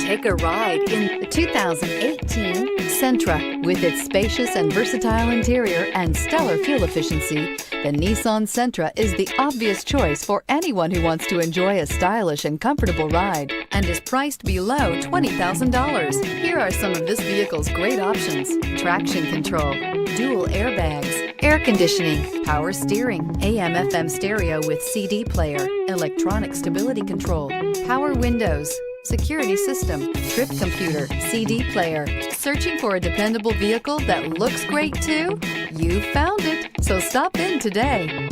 Take a ride in the 2018 Sentra. With its spacious and versatile interior and stellar fuel efficiency, the Nissan Sentra is the obvious choice for anyone who wants to enjoy a stylish and comfortable ride and is priced below $20,000. Here are some of this vehicle's great options: traction control, dual airbags, air conditioning, power steering, AM/FM stereo with CD player, electronic stability control, power windows, security system, trip computer, CD player. Searching for a dependable vehicle that looks great too? You found it, so stop in today.